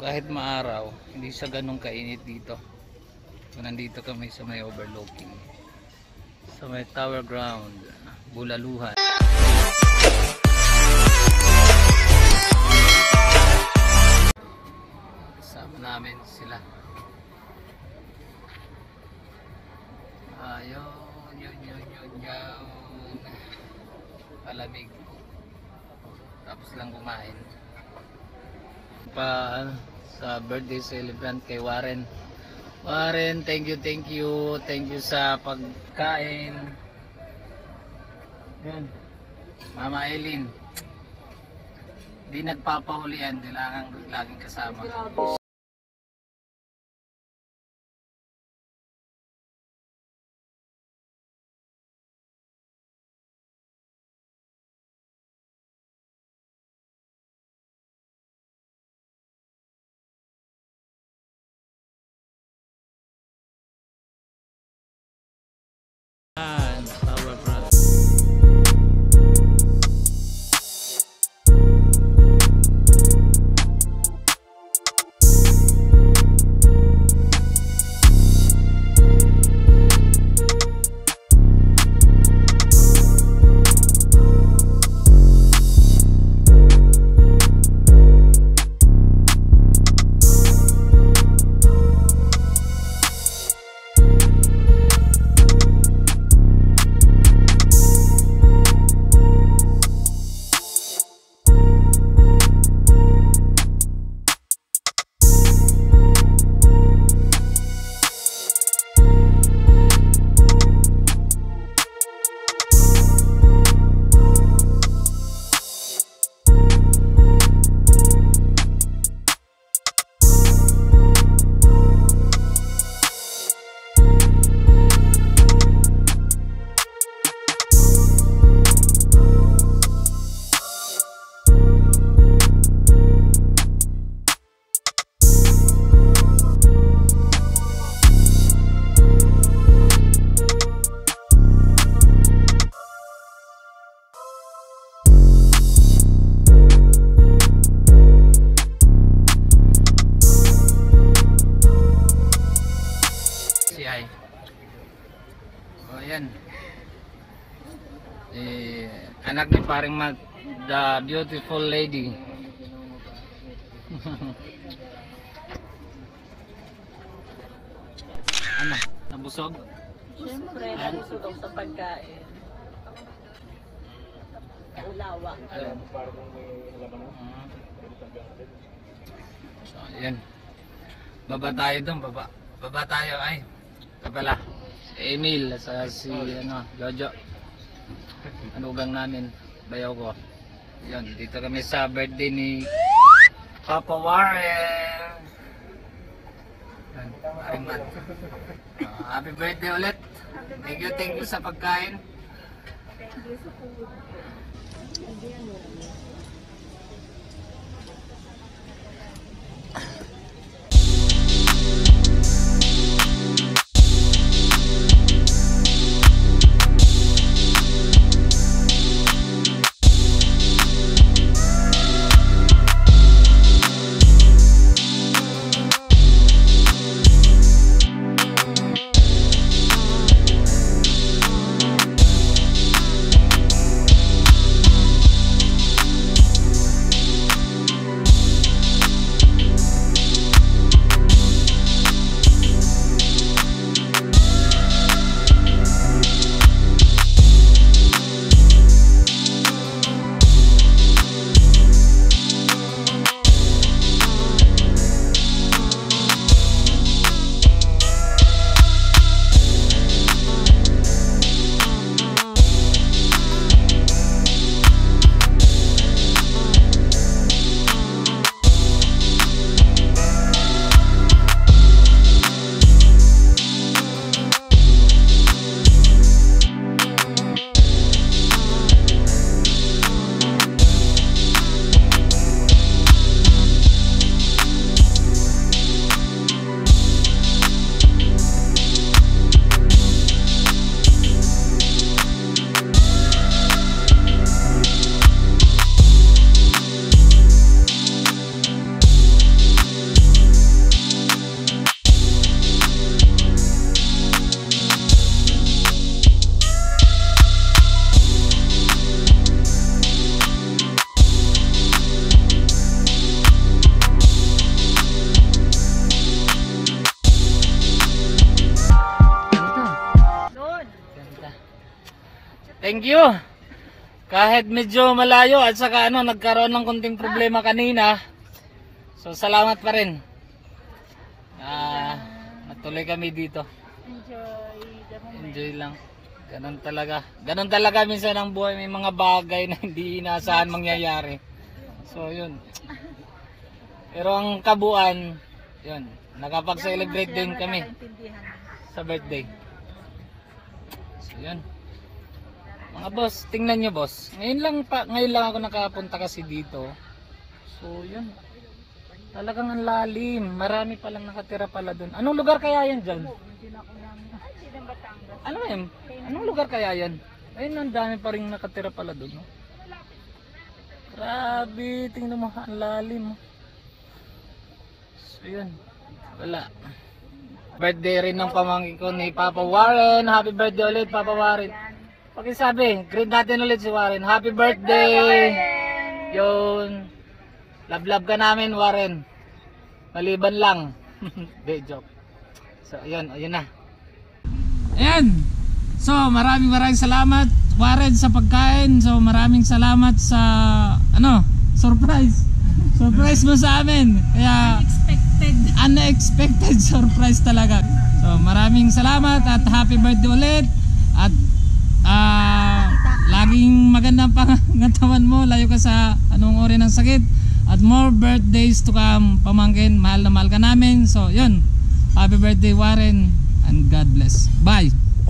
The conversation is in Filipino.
kahit maaraw, hindi siya ganun kainit dito. So, nandito kami sa may overlooking, sa may tower ground, Bulaluhan. Kasama namin sila. Ayun, yun. Palamig. Tapos lang kumain. Sa birthday celebrant kay Warren. Warren, thank you sa pagkain. Yan. Mama Eileen. Di nagpapahulian, kailangan laging kasama. Tower Ground. O yan, anak ni paring Mag, the beautiful lady. Ano, nabusog? Siyempre, nabusog ako sa pagkain. Ulawa. So yan, baba tayo doon, baba tayo. Ay, ito pala si Emil, si Jojo, anugang namin, bayaw ko. Yan, dito kami sa birthday ni Papa Warren. Happy birthday ulit. Thank you sa pagkain. Thank you sa food. Thank you. Kahit medyo malayo at saka nagkaroon ng konting problema kanina. So salamat pa rin. Natuloy kami dito. Enjoy the moment. Enjoy lang. Ganun talaga. Ganun talaga minsan ang buhay. May mga bagay na hindi inaasahan mangyayari. So yun. Pero ang kabuuan, yun. Nakapag-celebrate din kami sa birthday. So yun. Mga boss, tingnan nyo boss. Ngayon lang ako nakapunta kasi dito. So yun. Talagang ang lalim. Marami palang nakatira pala doon. Anong lugar kaya yan dyan? Ano yun? Anong lugar kaya yan? Ayun, ang dami pa rin nakatira pala doon. No? Grabe, tingnan mo, ang lalim. So yun. Wala. Birthday rin ng pamangkin ko ni Papa Warren. Happy birthday ulit, Papa Warren. Pakisabi, greet natin ulit si Warren. Happy birthday! Yun. Love ka namin, Warren. Maliban lang. De, joke. So, ayun na. Ayan. So, maraming salamat, Warren, sa pagkain. So, maraming salamat sa, surprise. Surprise mo sa amin. Kaya, unexpected surprise talaga. So, maraming salamat at happy birthday ulit. At, laging magandang pangangatawan mo, layo ka sa anong uri ng sakit, at more birthdays to come, pamangkin, mahal na mahal ka namin. So yun, happy birthday Warren, and God bless. Bye.